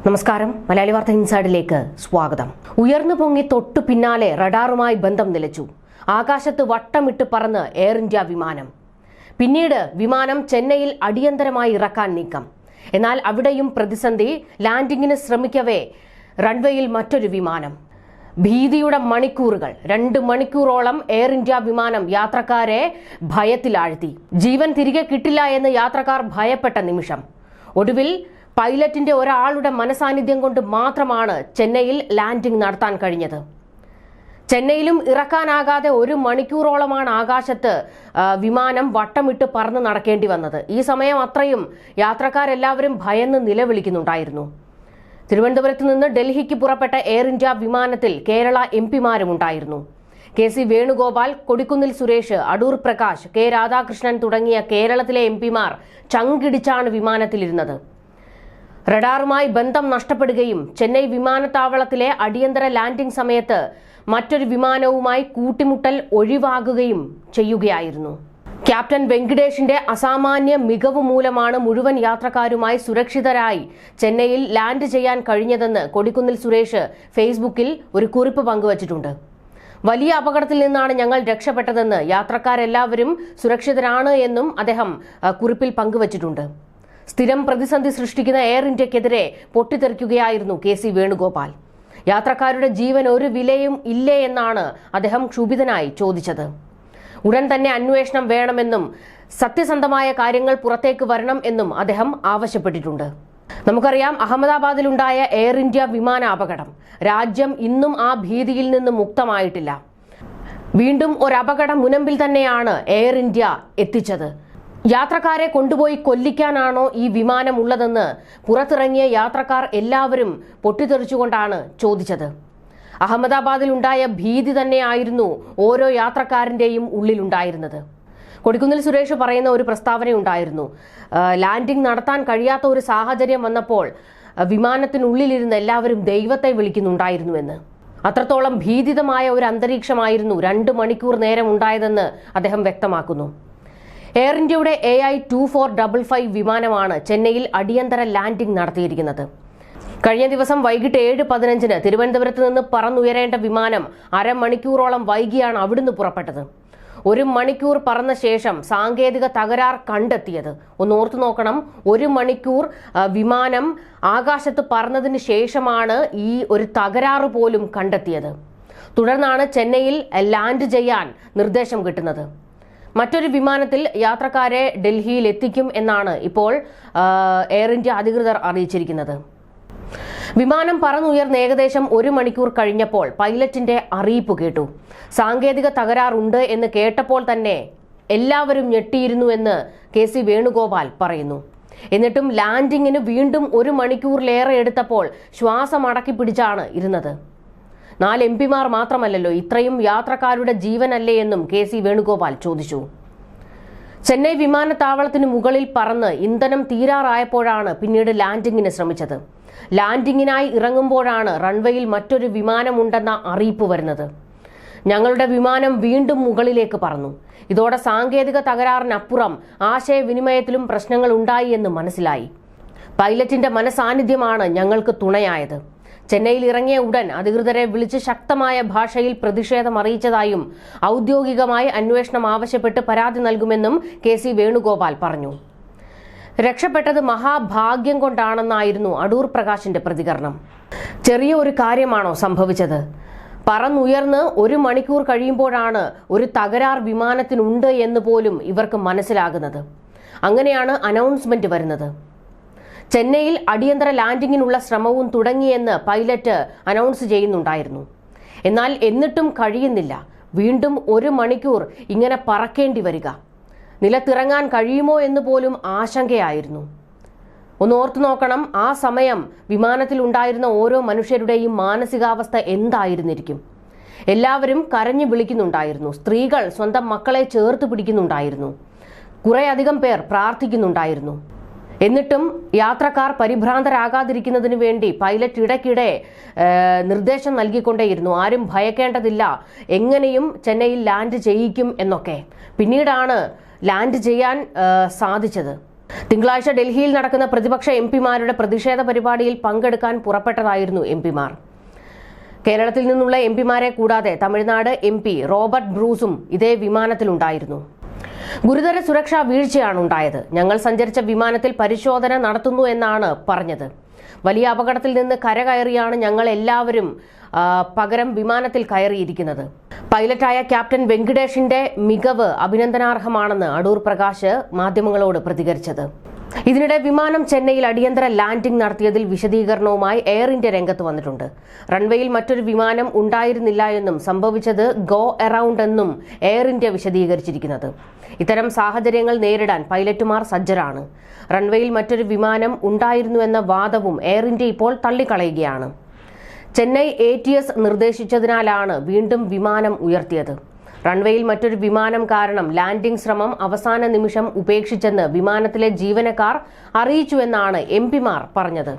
നമസ്കാരം. മലയാളി വാർത്ത ഇൻസൈഡിലേക്ക് സ്വാഗതം. ഉയർന്നു പൊങ്ങി തൊട്ടു പിന്നാലെ റഡാറുമായി ബന്ധം നിലച്ചു. ആകാശത്ത് വട്ടമിട്ട് പറന്ന് എയർ ഇന്ത്യ വിമാനം. പിന്നീട് വിമാനം ചെന്നൈയിൽ അടിയന്തരമായി ഇറക്കാൻ നീക്കം. എന്നാൽ അവിടെയും പ്രതിസന്ധി. ലാൻഡിങ്ങിന് ശ്രമിക്കവേ റൺവേയിൽ മറ്റൊരു വിമാനം. ഭീതിയുടെ മണിക്കൂറുകൾ. 2 മണിക്കൂറോളം എയർ ഇന്ത്യ വിമാനം യാത്രക്കാരെ ഭയത്തിലാഴ്ത്തി. ജീവൻ തിരികെ കിട്ടില്ല എന്ന് യാത്രക്കാർ ഭയപ്പെട്ട നിമിഷം. ഒടുവിൽ പൈലറ്റിന്റെ ഒരാളുടെ മനസാന്നിധ്യം കൊണ്ട് മാത്രമാണ് ചെന്നൈയിൽ ലാൻഡിംഗ് നടത്താൻ കഴിഞ്ഞത്. ചെന്നൈയിലും ഇറക്കാനാകാതെ 1 മണിക്കൂറോളമാണ് ആകാശത്ത് വിമാനം വട്ടമിട്ട് പറന്ന് നടക്കേണ്ടി വന്നത്. ഈ സമയം അത്രയും യാത്രക്കാരെല്ലാവരും ഭയന്ന് നിലവിളിക്കുന്നുണ്ടായിരുന്നു. തിരുവനന്തപുരത്ത് നിന്ന് ഡൽഹിക്ക് പുറപ്പെട്ട എയർ ഇന്ത്യ വിമാനത്തിൽ കേരള എംപിമാരും ഉണ്ടായിരുന്നു. കെ.സി. വേണുഗോപാൽ, കൊടിക്കുന്നിൽ സുരേഷ്, അടൂർ പ്രകാശ്, കെ. രാധാകൃഷ്ണൻ തുടങ്ങിയ കേരളത്തിലെ എംപിമാർ ചങ്കിടിച്ചാണ് വിമാനത്തിലിരുന്നത്. റഡാറുമായി ബന്ധം നഷ്ടപ്പെടുകയും ചെന്നൈ വിമാനത്താവളത്തിലെ അടിയന്തര ലാൻഡിംഗ് സമയത്ത് മറ്റൊരു വിമാനവുമായി കൂട്ടിമുട്ടൽ ഒഴിവാകുകയും ചെയ്യുകയായിരുന്നു. ക്യാപ്റ്റൻ വെങ്കിടേഷിന്റെ അസാമാന്യ മികവ് മൂലമാണ് മുഴുവൻ യാത്രക്കാരുമായി സുരക്ഷിതരായി ചെന്നൈയിൽ ലാൻഡ് ചെയ്യാൻ കഴിഞ്ഞതെന്ന് കൊടിക്കുന്നിൽ സുരേഷ് ഫേസ്ബുക്കിൽ ഒരു കുറിപ്പ് പങ്കുവച്ചിട്ടുണ്ട്. വലിയ അപകടത്തിൽ നിന്നാണ് ഞങ്ങൾ രക്ഷപ്പെട്ടതെന്ന്, യാത്രക്കാരെല്ലാവരും സുരക്ഷിതരാണ് എന്നും അദ്ദേഹം കുറിപ്പിൽ പങ്കുവച്ചിട്ടുണ്ട്. സ്ഥിരം പ്രതിസന്ധി സൃഷ്ടിക്കുന്ന എയർ ഇന്ത്യക്കെതിരെ പൊട്ടിത്തെറിക്കുകയായിരുന്നു കെ.സി. വേണുഗോപാൽ. യാത്രക്കാരുടെ ജീവൻ ഒരു വിലയും ഇല്ലേ എന്നാണ് അദ്ദേഹം ക്ഷുഭിതനായി ചോദിച്ചത്. ഉടൻ തന്നെ അന്വേഷണം വേണമെന്നും സത്യസന്ധമായ കാര്യങ്ങൾ പുറത്തേക്ക് വരണം എന്നും അദ്ദേഹം ആവശ്യപ്പെട്ടിട്ടുണ്ട്. നമുക്കറിയാം, അഹമ്മദാബാദിലുണ്ടായ എയർ ഇന്ത്യ വിമാന അപകടം. രാജ്യം ഇന്നും ആ ഭീതിയിൽ നിന്ന് മുക്തമായിട്ടില്ല. വീണ്ടും ഒരപകടം മുനമ്പിൽ തന്നെയാണ് എയർ ഇന്ത്യ എത്തിച്ചത്. യാത്രക്കാരെ കൊണ്ടുപോയി കൊല്ലിക്കാനാണോ ഈ വിമാനം ഉള്ളതെന്ന് പുറത്തിറങ്ങിയ യാത്രക്കാർ എല്ലാവരും പൊട്ടിത്തെറിച്ചുകൊണ്ടാണ് ചോദിച്ചത്. അഹമ്മദാബാദിലുണ്ടായ ഭീതി തന്നെയായിരുന്നു ഓരോ യാത്രക്കാരന്റെയും ഉള്ളിലുണ്ടായിരുന്നത്. കൊടിക്കുന്നിൽ സുരേഷ് പറയുന്ന ഒരു പ്രസ്താവനയുണ്ടായിരുന്നു. ലാൻഡിംഗ് നടത്താൻ കഴിയാത്ത ഒരു സാഹചര്യം വന്നപ്പോൾ വിമാനത്തിനുള്ളിലിരുന്ന് എല്ലാവരും ദൈവത്തെ വിളിക്കുന്നുണ്ടായിരുന്നുവെന്ന്. അത്രത്തോളം ഭീതിതമായ ഒരു അന്തരീക്ഷമായിരുന്നു 2 മണിക്കൂർ നേരം ഉണ്ടായതെന്ന് അദ്ദേഹം വ്യക്തമാക്കുന്നു. എയർ ഇന്ത്യയുടെ AI-2455 വിമാനമാണ് ചെന്നൈയിൽ അടിയന്തര ലാൻഡിംഗ് നടത്തിയിരിക്കുന്നത്. കഴിഞ്ഞ ദിവസം വൈകിട്ട് 7:15 തിരുവനന്തപുരത്ത് നിന്ന് പറന്നുയരേണ്ട വിമാനം അരമണിക്കൂറോളം വൈകിയാണ് അവിടുന്ന് പുറപ്പെട്ടത്. 1 മണിക്കൂർ പറന്ന ശേഷം സാങ്കേതിക തകരാർ കണ്ടെത്തിയത്. ഒന്ന് ഓർത്തു നോക്കണം, 1 മണിക്കൂർ വിമാനം ആകാശത്ത് പറന്നതിന് ശേഷമാണ് ഈ ഒരു തകരാറ് പോലും കണ്ടെത്തിയത്. തുടർന്നാണ് ചെന്നൈയിൽ ലാൻഡ് ചെയ്യാൻ നിർദ്ദേശം കിട്ടുന്നത്. മറ്റൊരു വിമാനത്തിൽ യാത്രക്കാരെ ഡൽഹിയിൽ എത്തിക്കും എന്നാണ് ഇപ്പോൾ എയർ ഇന്ത്യ അധികൃതർ അറിയിച്ചിരിക്കുന്നത്. വിമാനം പറന്നുയർന്ന് ഏകദേശം 1 മണിക്കൂർ കഴിഞ്ഞപ്പോൾ പൈലറ്റിന്റെ അറിയിപ്പ് കേട്ടു. സാങ്കേതിക തകരാറുണ്ട് എന്ന് കേട്ടപ്പോൾ തന്നെ എല്ലാവരും ഞെട്ടിയിരുന്നു എന്ന് കെ.സി. വേണുഗോപാൽ പറയുന്നു. എന്നിട്ടും ലാൻഡിങ്ങിന് വീണ്ടും 1 മണിക്കൂറിലേറെ എടുത്തപ്പോൾ ശ്വാസം അടക്കി പിടിച്ചാണ് ഇരുന്നത്. 4 എംപിമാർ മാത്രമല്ലല്ലോ, ഇത്രയും യാത്രക്കാരുടെ ജീവനല്ലേ എന്നും കെ.സി. വേണുഗോപാൽ ചോദിച്ചു. ചെന്നൈ വിമാനത്താവളത്തിന് മുകളിൽ പറന്ന് ഇന്ധനം തീരാറായപ്പോഴാണ് പിന്നീട് ലാൻഡിങ്ങിന് ശ്രമിച്ചത്. ലാൻഡിങ്ങിനായി ഇറങ്ങുമ്പോഴാണ് റൺവേയിൽ മറ്റൊരു വിമാനമുണ്ടെന്ന അറിയിപ്പ് വരുന്നത്. ഞങ്ങളുടെ വിമാനം വീണ്ടും മുകളിലേക്ക് പറന്നു. ഇതോടെ സാങ്കേതിക തകരാറിനപ്പുറം ആശയവിനിമയത്തിലും പ്രശ്നങ്ങൾ ഉണ്ടായി എന്ന് മനസ്സിലായി. പൈലറ്റിന്റെ മനസാന്നിധ്യമാണ് ഞങ്ങൾക്ക് തുണയായത്. ചെന്നൈയിൽ ഇറങ്ങിയ ഉടൻ അധികൃതരെ വിളിച്ച് ശക്തമായ ഭാഷയിൽ പ്രതിഷേധം അറിയിച്ചതായും ഔദ്യോഗികമായി അന്വേഷണം ആവശ്യപ്പെട്ട് പരാതി നൽകുമെന്നും കെ.സി. വേണുഗോപാൽ പറഞ്ഞു. രക്ഷപ്പെട്ടത് മഹാഭാഗ്യം കൊണ്ടാണെന്നായിരുന്നു അടൂർ പ്രകാശിന്റെ പ്രതികരണം. ചെറിയ ഒരു കാര്യമാണോ സംഭവിച്ചത്? പറന്നുയർന്ന് 1 മണിക്കൂർ കഴിയുമ്പോഴാണ് ഒരു തകരാർ വിമാനത്തിനുണ്ട് എന്ന് പോലും ഇവർക്ക് മനസ്സിലാകുന്നത്. അങ്ങനെയാണ് അനൗൺസ്മെന്റ് വരുന്നത്. ചെന്നൈയിൽ അടിയന്തര ലാൻഡിങ്ങിനുള്ള ശ്രമവും തുടങ്ങിയെന്ന് പൈലറ്റ് അനൗൺസ് ചെയ്യുന്നുണ്ടായിരുന്നു. എന്നാൽ എന്നിട്ടും കഴിയുന്നില്ല. വീണ്ടും 1 മണിക്കൂർ ഇങ്ങനെ പറക്കേണ്ടി വരിക. നിലത്തിറങ്ങാൻ കഴിയുമോ എന്ന് പോലും ആശങ്കയായിരുന്നു. ഒന്ന് ഓർത്തു നോക്കണം, ആ സമയം വിമാനത്തിലുണ്ടായിരുന്ന ഓരോ മനുഷ്യരുടെയും മാനസികാവസ്ഥ എന്തായിരുന്നിരിക്കും. എല്ലാവരും കരഞ്ഞു വിളിക്കുന്നുണ്ടായിരുന്നു. സ്ത്രീകൾ സ്വന്തം മക്കളെ ചേർത്ത് പിടിക്കുന്നുണ്ടായിരുന്നു. കുറേയധികം പേർ പ്രാർത്ഥിക്കുന്നുണ്ടായിരുന്നു. എന്നിട്ടും യാത്രക്കാർ പരിഭ്രാന്തരാകാതിരിക്കുന്നതിന് വേണ്ടി പൈലറ്റ് ഇടയ്ക്കിടെ നിർദ്ദേശം നൽകിക്കൊണ്ടേയിരുന്നു. ആരും ഭയക്കേണ്ടതില്ല, എങ്ങനെയും ചെന്നൈയിൽ ലാൻഡ് ചെയ്യിക്കും എന്നൊക്കെ. പിന്നീടാണ് ലാൻഡ് ചെയ്യാൻ സാധിച്ചത്. തിങ്കളാഴ്ച ഡൽഹിയിൽ നടക്കുന്ന പ്രതിപക്ഷ എംപിമാരുടെ പ്രതിഷേധ പരിപാടിയിൽ പങ്കെടുക്കാൻ പുറപ്പെട്ടതായിരുന്നു എംപിമാർ. കേരളത്തിൽ നിന്നുള്ള എംപിമാരെ കൂടാതെ തമിഴ്നാട് എംപി റോബർട്ട് ബ്രൂസും ഇതേ വിമാനത്തിലുണ്ടായിരുന്നു. ഗുരുതര സുരക്ഷാ വീഴ്ചയാണ് ഉണ്ടായത്. ഞങ്ങൾ സഞ്ചരിച്ച വിമാനത്തിൽ പരിശോധന നടത്തുന്നു എന്നാണ് പറഞ്ഞത്. വലിയ അപകടത്തിൽ നിന്ന് കരകയറിയാണ് ഞങ്ങൾ എല്ലാവരും പകരം വിമാനത്തിൽ കയറിയിരിക്കുന്നത്. പൈലറ്റായ ക്യാപ്റ്റൻ വെങ്കിടേഷിന്റെ മികവ് അഭിനന്ദനാർഹമാണെന്ന് അടൂർ പ്രകാശ് മാധ്യമങ്ങളോട് പ്രതികരിച്ചത്. ഇതിനിടെ വിമാനം ചെന്നൈയിൽ അടിയന്തര ലാൻഡിംഗ് നടത്തിയതിൽ വിശദീകരണവുമായി എയർ ഇന്ത്യ രംഗത്ത് വന്നിട്ടുണ്ട്. റൺവേയിൽ മറ്റൊരു വിമാനം ഉണ്ടായിരുന്നില്ല എന്നും സംഭവിച്ചത് ഗോ അറൌണ്ട് എന്നും എയർ ഇന്ത്യ വിശദീകരിച്ചിരിക്കുന്നത്. ഇത്തരം സാഹചര്യങ്ങൾ നേരിടാൻ പൈലറ്റുമാർ സജ്ജരാണ്. റൺവേയിൽ മറ്റൊരു വിമാനം ഉണ്ടായിരുന്നുവെന്ന വാദവും എയർ ഇന്ത്യ ഇപ്പോൾ തള്ളിക്കളയുകയാണ്. ചെന്നൈ ATS നിർദ്ദേശിച്ചതിനാലാണ് വീണ്ടും വിമാനം ഉയർത്തിയത്. റൺവേയിൽ മറ്റൊരു വിമാനം കാരണം ലാൻഡിംഗ് ശ്രമം അവസാന നിമിഷം ഉപേക്ഷിച്ചെന്ന് വിമാനത്തിലെ ജീവനക്കാർ അറിയിച്ചുവെന്നാണ് എംപിമാർ പറഞ്ഞത്.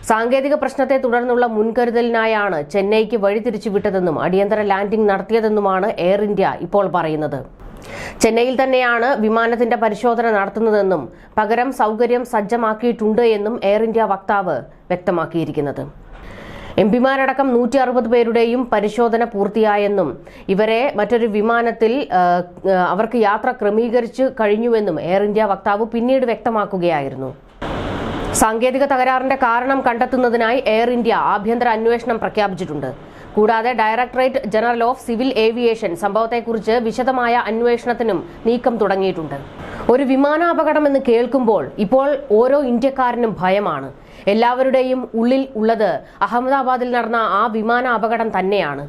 സാങ്കേതിക പ്രശ്നത്തെ തുടർന്നുള്ള മുൻകരുതലിനായാണ് ചെന്നൈക്ക് വഴിതിരിച്ചുവിട്ടതെന്നും അടിയന്തര ലാൻഡിംഗ് നടത്തിയതെന്നുമാണ് എയർ ഇന്ത്യ ഇപ്പോൾ പറയുന്നത്. ചെന്നൈയിൽ തന്നെയാണ് വിമാനത്തിന്റെ പരിശോധന നടത്തുന്നതെന്നും പകരം സൗകര്യം സജ്ജമാക്കിയിട്ടുണ്ട് എന്നും എയർ ഇന്ത്യ വക്താവ് വ്യക്തമാക്കിയിരിക്കുന്നത്. എംപിമാരടക്കം 160 പേരുടെയും പരിശോധന പൂർത്തിയായെന്നും ഇവരെ മറ്റൊരു വിമാനത്തിൽ അവർക്ക് യാത്ര ക്രമീകരിച്ചു കഴിഞ്ഞുവെന്നും എയർ ഇന്ത്യ വക്താവ് പിന്നീട് വ്യക്തമാക്കുകയായിരുന്നു. സാങ്കേതിക തകരാറിന്റെ കാരണം കണ്ടെത്തുന്നതിനായി എയർ ഇന്ത്യ ആഭ്യന്തര അന്വേഷണം പ്രഖ്യാപിച്ചിട്ടുണ്ട്. കൂടാതെ directorate general of civil aviation സംഭവത്തെക്കുറിച്ച് വിശദമായ അന്വേഷണത്തിനും നീക്കം തുടങ്ങിയിട്ടുണ്ട്. ഒരു വിമാനാപകടം എന്ന് കേൾക്കുമ്പോൾ ഇപ്പോൾ ഓരോ ഇന്ത്യക്കാരനും ഭയമാണ്. എല്ലാവരുടെയും ഉള്ളിൽ ഉള്ളത് അഹമ്മദാബാദിൽ നടന്ന ആ വിമാന അപകടം തന്നെയാണ്.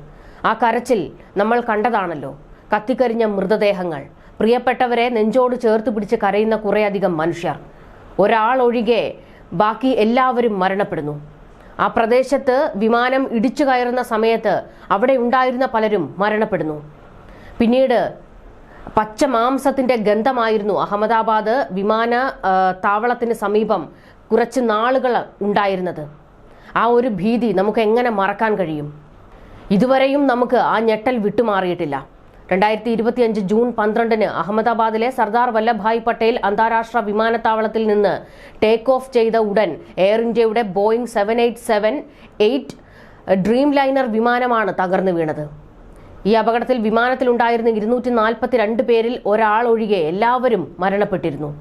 ആ കരച്ചിൽ നമ്മൾ കണ്ടതാണല്ലോ. കത്തിക്കരിഞ്ഞ മൃതദേഹങ്ങൾ, പ്രിയപ്പെട്ടവരെ നെഞ്ചോട് ചേർത്ത് പിടിച്ച് കരയുന്ന കുറേയധികം മനുഷ്യർ. ഒരാൾ ഒഴികെ ബാക്കി എല്ലാവരും മരണപ്പെടുന്നു. ആ പ്രദേശത്ത് വിമാനം ഇടിച്ചു കയറുന്ന സമയത്ത് അവിടെ ഉണ്ടായിരുന്ന പലരും മരണപ്പെടുന്നു. പിന്നീട് പച്ച മാംസത്തിന്റെ ഗന്ധമായിരുന്നു അഹമ്മദാബാദ് വിമാന താവളത്തിന് സമീപം കുറച്ച് നാളുകൾ ഉണ്ടായിരുന്നത്. ആ ഒരു ഭീതി നമുക്ക് എങ്ങനെ മറക്കാൻ കഴിയും? ഇതുവരെയും നമുക്ക് ആ ഞെട്ടൽ വിട്ടുമാറിയിട്ടില്ല. 2025 ജൂൺ 12 അഹമ്മദാബാദിലെ സർദാർ വല്ലഭായ് പട്ടേൽ അന്താരാഷ്ട്ര വിമാനത്താവളത്തിൽ നിന്ന് ടേക്ക് ഓഫ് ചെയ്ത ഉടൻ എയർ ഇന്ത്യയുടെ ബോയിങ് 787-8 ഡ്രീം ലൈനർ വിമാനമാണ് തകർന്നു വീണത്. ഈ അപകടത്തിൽ വിമാനത്തിലുണ്ടായിരുന്ന 242 പേരിൽ ഒരാൾ ഒഴികെ എല്ലാവരും മരണപ്പെട്ടിരുന്നു.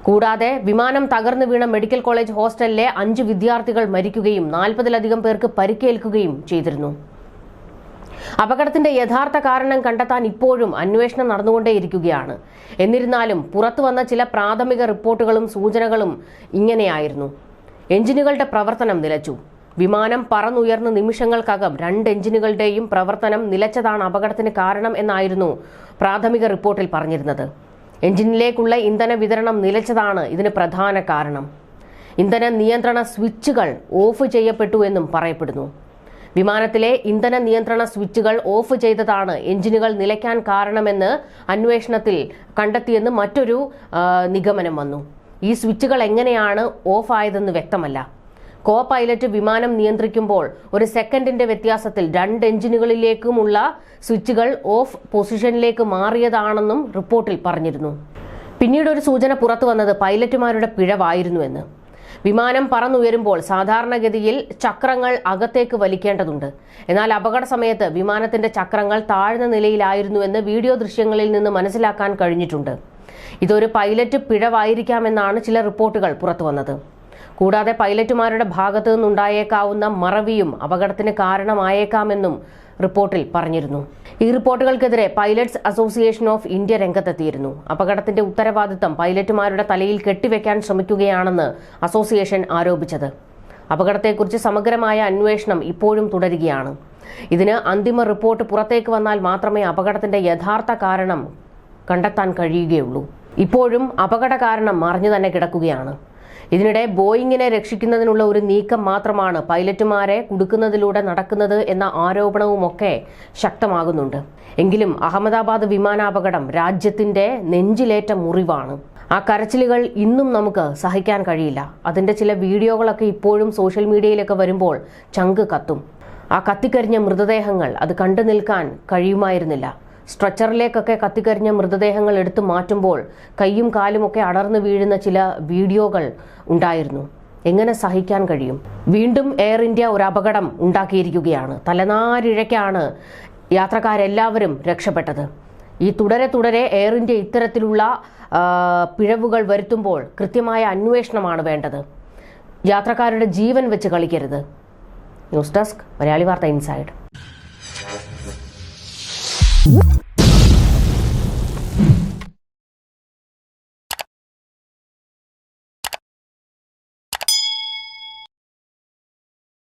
കൂടാതെ വിമാനം തകർന്നു വീണ മെഡിക്കൽ കോളേജ് ഹോസ്റ്റലിലെ 5 വിദ്യാർത്ഥികൾ മരിക്കുകയും 40-ലധികം പേർക്ക് പരിക്കേൽക്കുകയും ചെയ്തിരുന്നു. അപകടത്തിന്റെ യഥാർത്ഥ കാരണം കണ്ടെത്താൻ ഇപ്പോഴും അന്വേഷണം നടന്നുകൊണ്ടേയിരിക്കുകയാണ്. എന്നിരുന്നാലും പുറത്തു വന്ന ചില പ്രാഥമിക റിപ്പോർട്ടുകളും സൂചനകളും ഇങ്ങനെയായിരുന്നു. എഞ്ചിനുകളുടെ പ്രവർത്തനം നിലച്ചു. വിമാനം പറന്നുയർന്ന നിമിഷങ്ങൾക്കകം 2 എഞ്ചിനുകളുടെയും പ്രവർത്തനം നിലച്ചതാണ് അപകടത്തിന് കാരണം എന്നായിരുന്നു പ്രാഥമിക റിപ്പോർട്ടിൽ പറഞ്ഞിരുന്നത്. എഞ്ചിനിലേക്കുള്ള ഇന്ധന വിതരണം നിലച്ചതാണ് ഇതിന് പ്രധാന കാരണം. ഇന്ധന നിയന്ത്രണ സ്വിച്ചുകൾ ഓഫ് ചെയ്യപ്പെട്ടു എന്നും പറയപ്പെടുന്നു. വിമാനത്തിലെ ഇന്ധന നിയന്ത്രണ സ്വിച്ചുകൾ ഓഫ് ചെയ്തതാണ് എഞ്ചിനുകൾ നിലയ്ക്കാൻ കാരണമെന്ന് അന്വേഷണത്തിൽ കണ്ടെത്തിയെന്ന് മറ്റൊരു നിഗമനം വന്നു. ഈ സ്വിച്ചുകൾ എങ്ങനെയാണ് ഓഫ് ആയതെന്ന് വ്യക്തമല്ല. കോ പൈലറ്റ് വിമാനം നിയന്ത്രിക്കുമ്പോൾ ഒരു സെക്കൻഡിന്റെ വ്യത്യാസത്തിൽ 2 എഞ്ചിനുകളിലേക്കുമുള്ള സ്വിച്ചുകൾ ഓഫ് പൊസിഷനിലേക്ക് മാറിയതാണെന്നും റിപ്പോർട്ടിൽ പറഞ്ഞിരുന്നു. പിന്നീട് ഒരു സൂചന പുറത്തു വന്നത് പൈലറ്റുമാരുടെ പിഴവായിരുന്നുവെന്ന്. വിമാനം പറന്നുയരുമ്പോൾ സാധാരണഗതിയിൽ ചക്രങ്ങൾ അകത്തേക്ക് വലിക്കേണ്ടതുണ്ട്. എന്നാൽ അപകട സമയത്ത് വിമാനത്തിന്റെ ചക്രങ്ങൾ താഴ്ന്ന നിലയിലായിരുന്നുവെന്ന് വീഡിയോ ദൃശ്യങ്ങളിൽ നിന്ന് മനസ്സിലാക്കാൻ കഴിഞ്ഞിട്ടുണ്ട്. ഇതൊരു പൈലറ്റ് പിഴവായിരിക്കാമെന്നാണ് ചില റിപ്പോർട്ടുകൾ പുറത്തുവന്നത്. കൂടാതെ പൈലറ്റുമാരുടെ ഭാഗത്തു നിന്നുണ്ടായേക്കാവുന്ന മറവിയും അപകടത്തിന് കാരണമായേക്കാമെന്നും റിപ്പോർട്ടിൽ പറഞ്ഞിരുന്നു. ഈ റിപ്പോർട്ടുകൾക്കെതിരെ പൈലറ്റ്സ് അസോസിയേഷൻ ഓഫ് ഇന്ത്യ രംഗത്തെത്തിയിരുന്നു. അപകടത്തിന്റെ ഉത്തരവാദിത്തം പൈലറ്റുമാരുടെ തലയിൽ കെട്ടിവെക്കാൻ ശ്രമിക്കുകയാണെന്ന് അസോസിയേഷൻ ആരോപിച്ചത്. അപകടത്തെക്കുറിച്ച് സമഗ്രമായ അന്വേഷണം ഇപ്പോഴും തുടരുകയാണ്. ഇതിന് അന്തിമ റിപ്പോർട്ട് പുറത്തേക്ക് വന്നാൽ മാത്രമേ അപകടത്തിന്റെ യഥാർത്ഥ കാരണം കണ്ടെത്താൻ കഴിയുകയുള്ളൂ. ഇപ്പോഴും അപകട കാരണം മറഞ്ഞു തന്നെ കിടക്കുകയാണ്. ഇതിനിടെ ബോയിങ്ങിനെ രക്ഷിക്കുന്നതിനുള്ള ഒരു നീക്കം മാത്രമാണ് പൈലറ്റുമാരെ കുടുക്കുന്നതിലൂടെ നടക്കുന്നത് എന്ന ആരോപണവുമൊക്കെ ശക്തമാകുന്നുണ്ട്. എങ്കിലും അഹമ്മദാബാദ് വിമാനാപകടം രാജ്യത്തിന്റെ നെഞ്ചിലേറ്റ മുറിവാണ്. ആ കരച്ചിലുകൾ ഇന്നും നമുക്ക് സഹിക്കാൻ കഴിയില്ല. അതിന്റെ ചില വീഡിയോകളൊക്കെ ഇപ്പോഴും സോഷ്യൽ മീഡിയയിലൊക്കെ വരുമ്പോൾ ചങ്ക് കത്തും. ആ കത്തിക്കരിഞ്ഞ മൃതദേഹങ്ങൾ അത് കണ്ടു നിൽക്കാൻ കഴിയുമായിരുന്നില്ല. സ്ട്രെച്ചറിലേക്കൊക്കെ കത്തിക്കരിഞ്ഞ മൃതദേഹങ്ങൾ എടുത്തു മാറ്റുമ്പോൾ കൈയും കാലുമൊക്കെ അടർന്നു വീഴുന്ന ചില വീഡിയോകൾ ഉണ്ടായിരുന്നു. എങ്ങനെ സഹിക്കാൻ കഴിയും? വീണ്ടും എയർ ഇന്ത്യ ഒരു അപകടം ഉണ്ടാക്കിയിരിക്കുകയാണ്. തലനാരിഴയ്ക്കാണ് യാത്രക്കാരെല്ലാവരും രക്ഷപ്പെട്ടത്. ഈ തുടരെ എയർ ഇന്ത്യ ഇത്തരത്തിലുള്ള പിഴവുകൾ വരുത്തുമ്പോൾ കൃത്യമായ അന്വേഷണമാണ് വേണ്ടത്. യാത്രക്കാരുടെ ജീവൻ വെച്ച് കളിക്കരുത്. ന്യൂസ് ഡെസ്ക്, മലയാളി വാർത്ത ഇൻസൈഡ്.